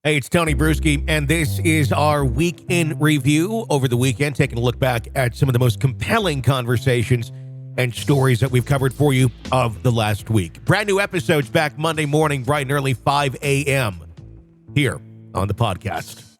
Hey, it's Tony Brueski, and this is our week in review over the weekend, taking a look back at some of the most compelling conversations and stories that we've covered for you of the last week. Brand new episodes back Monday morning, bright and early, 5 a.m. here on the podcast.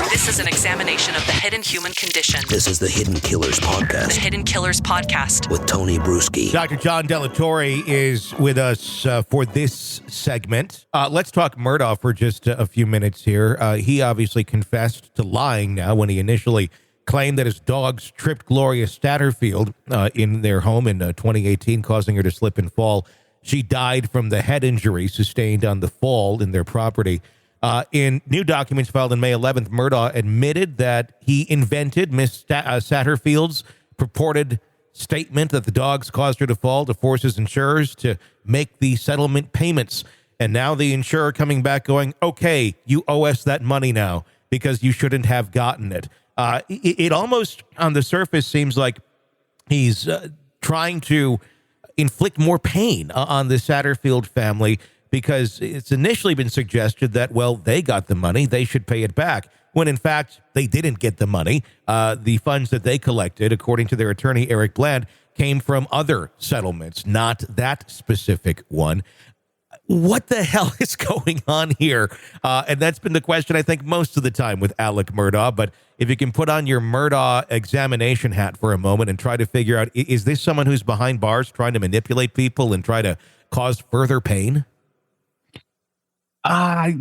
This is an examination of the hidden human condition. This is the Hidden Killers Podcast. The Hidden Killers Podcast. With Tony Brueski. Dr. John Delatorre is with us for this segment. Let's talk Murdaugh for just a few minutes here. He obviously confessed to lying now when he initially claimed that his dogs tripped Gloria Statterfield in their home in 2018, causing her to slip and fall. She died from the head injury sustained on the fall in their property. In new documents filed on May 11th, Murdaugh admitted that he invented Miss Satterfield's purported statement that the dogs caused her to fall to force his insurers to make the settlement payments. And now the insurer coming back going, okay, you owe us that money now because you shouldn't have gotten it. It almost on the surface seems like he's trying to inflict more pain on the Satterfield family, because it's initially been suggested that, well, they got the money, they should pay it back, when in fact they didn't get the money. The funds that they collected, according to their attorney, Eric Bland, came from other settlements, not that specific one. What the hell is going on here? And that's been the question, I think, most of the time with Alec Murdaugh. But if you can put on your Murdaugh examination hat for a moment and try to figure out, is this someone who's behind bars trying to manipulate people and try to cause further pain? I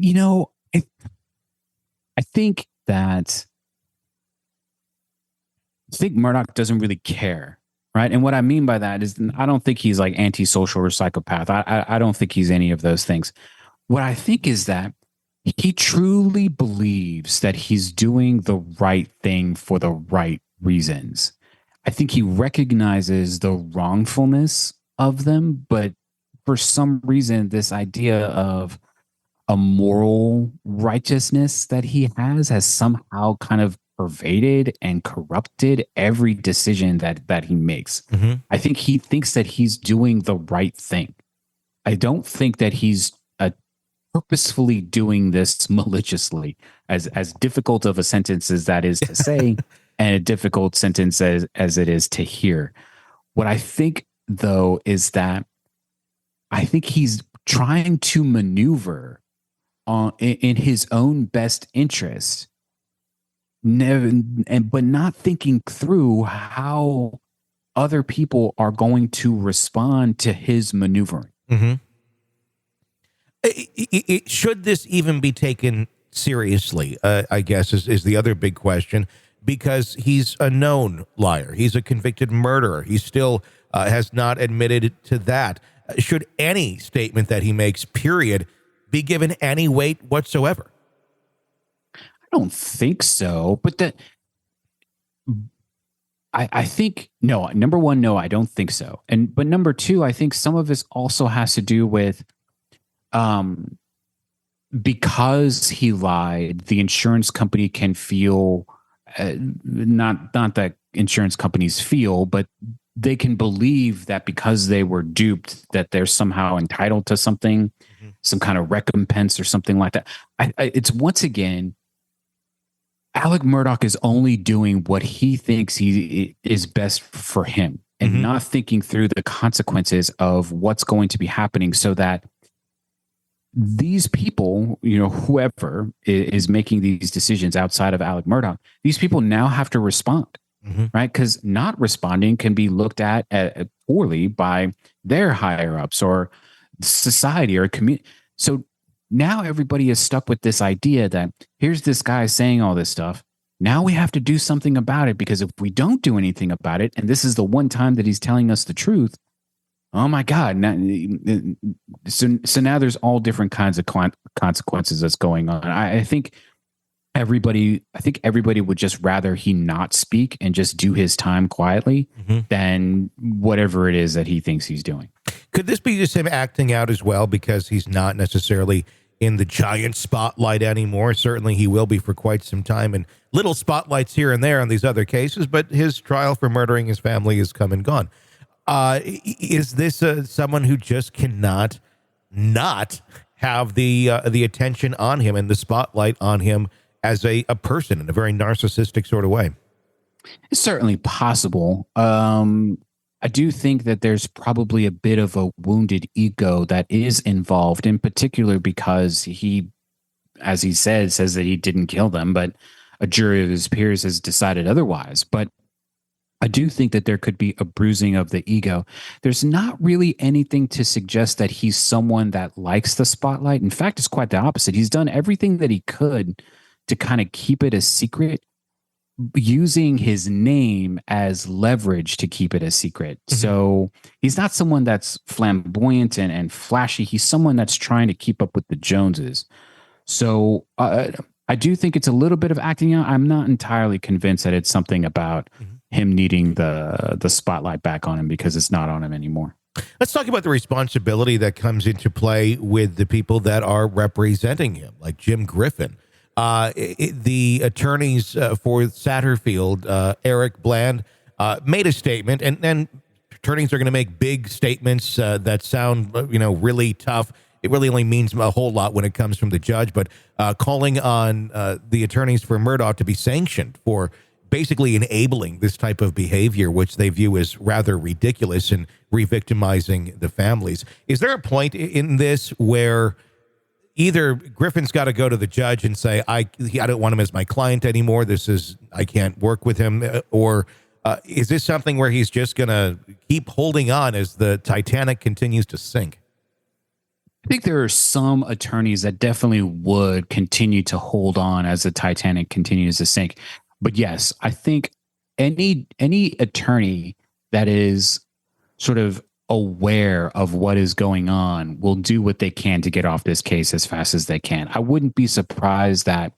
think Murdaugh doesn't really care, right? And what I mean by that is I don't think he's like antisocial or psychopath. I don't think he's any of those things. What I think is that he truly believes that he's doing the right thing for the right reasons. I think he recognizes the wrongfulness of them, but for some reason, this idea of a moral righteousness that he has somehow kind of pervaded and corrupted every decision that he makes. Mm-hmm. I think he thinks that he's doing the right thing. I don't think that he's purposefully doing this maliciously, as difficult of a sentence as that is to say, and a difficult sentence as it is to hear. What I think, though, is that I think he's trying to maneuver in his own best interest, but not thinking through how other people are going to respond to his maneuvering. Mm-hmm. Should this even be taken seriously, I guess, is the other big question, because he's a known liar. He's a convicted murderer. He still has not admitted to that. Should any statement that he makes, period, be given any weight whatsoever? I don't think so, but I think, no, number one, no, I don't think so. But number two, I think some of this also has to do with, because he lied, the insurance company can feel, not that insurance companies feel, but they can believe that because they were duped, that they're somehow entitled to something, mm-hmm. some kind of recompense or something like that. It's once again, Alec Murdaugh is only doing what he thinks he is best for him, and mm-hmm. not thinking through the consequences of what's going to be happening, so that these people, whoever is making these decisions outside of Alec Murdaugh, these people now have to respond. Mm-hmm. Right? Because not responding can be looked at poorly by their higher ups or society or community. So now everybody is stuck with this idea that here's this guy saying all this stuff. Now we have to do something about it, because if we don't do anything about it, and this is the one time that he's telling us the truth, oh my God. So now there's all different kinds of consequences that's going on. I think everybody would just rather he not speak and just do his time quietly, mm-hmm. than whatever it is that he thinks he's doing. Could this be just him acting out as well, because he's not necessarily in the giant spotlight anymore? Certainly he will be for quite some time, and little spotlights here and there on these other cases, but his trial for murdering his family has come and gone. Is this someone who just cannot not have the attention on him and the spotlight on him as a person in a very narcissistic sort of way. It's certainly possible. I do think that there's probably a bit of a wounded ego that is involved, in particular because he, as he says that he didn't kill them, but a jury of his peers has decided otherwise. But I do think that there could be a bruising of the ego. There's not really anything to suggest that he's someone that likes the spotlight. In fact, it's quite the opposite. He's done everything that he could to kind of keep it a secret, using his name as leverage to keep it a secret. Mm-hmm. So he's not someone that's flamboyant and flashy. He's someone that's trying to keep up with the Joneses. So I do think it's a little bit of acting out. I'm not entirely convinced that it's something about him needing the spotlight back on him, because it's not on him anymore. Let's talk about the responsibility that comes into play with the people that are representing him, like Jim Griffin. The attorneys for Satterfield, Eric Bland, made a statement, and attorneys are going to make big statements that sound, really tough. It really only means a whole lot when it comes from the judge, but calling on the attorneys for Murdaugh to be sanctioned for basically enabling this type of behavior, which they view as rather ridiculous and re-victimizing the families. Is there a point in this where either Griffin's got to go to the judge and say, I don't want him as my client anymore, I can't work with him, or is this something where he's just going to keep holding on as the Titanic continues to sink? I think there are some attorneys that definitely would continue to hold on as the Titanic continues to sink. But yes, I think any attorney that is sort of aware of what is going on will do what they can to get off this case as fast as they can. I wouldn't be surprised that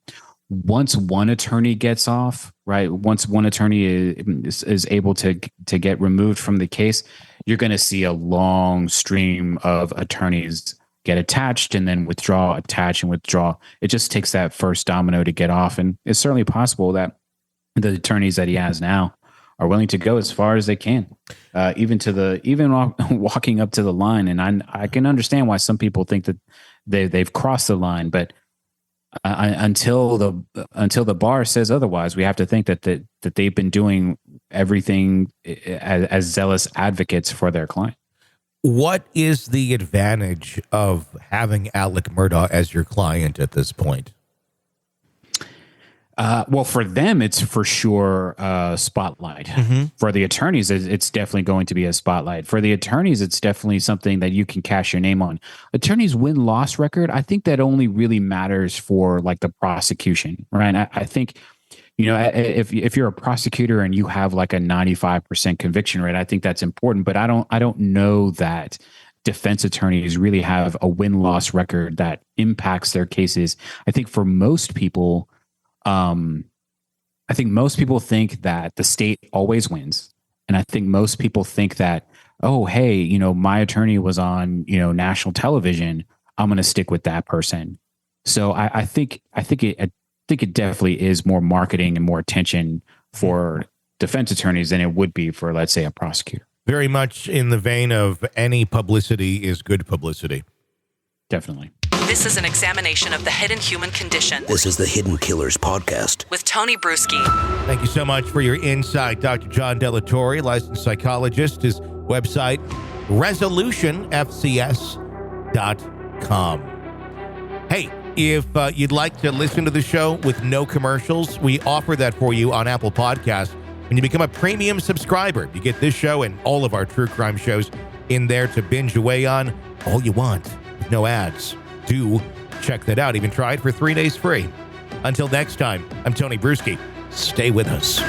once one attorney gets off, right? Once one attorney is able to get removed from the case, you're going to see a long stream of attorneys get attached and then withdraw, attach and withdraw. It just takes that first domino to get off. And it's certainly possible that the attorneys that he has now are willing to go as far as they can, even walking up to the line. And I can understand why some people think that they've crossed the line, but until the bar says otherwise, we have to think that they've been doing everything as zealous advocates for their client. What is the advantage of having Alec Murdaugh as your client at this point? Well, for them, it's for sure a spotlight. Mm-hmm. For the attorneys, it's definitely going to be a spotlight. For the attorneys, it's definitely something that you can cash your name on. Attorneys' win-loss record, I think that only really matters for like the prosecution, right? I think, if you're a prosecutor and you have like a 95% conviction rate, I think that's important. But I don't know that defense attorneys really have a win-loss record that impacts their cases. I think for most people, I think most people think that the state always wins. And I think most people think that, oh, hey, my attorney was on, national television. I'm going to stick with that person. So I think it definitely is more marketing and more attention for defense attorneys than it would be for, let's say, a prosecutor. Very much in the vein of any publicity is good publicity. Definitely. This is an examination of the hidden human condition. This is the Hidden Killers podcast with Tony Brueski. Thank you so much for your insight, Dr. John Delatorre, licensed psychologist. His website, resolutionfcs.com. Hey, if you'd like to listen to the show with no commercials, we offer that for you on Apple Podcasts. When you become a premium subscriber, you get this show and all of our true crime shows in there to binge away on all you want with no ads. Do check that out. Even try it for 3 days free. Until next time, I'm Tony Brueski. Stay with us.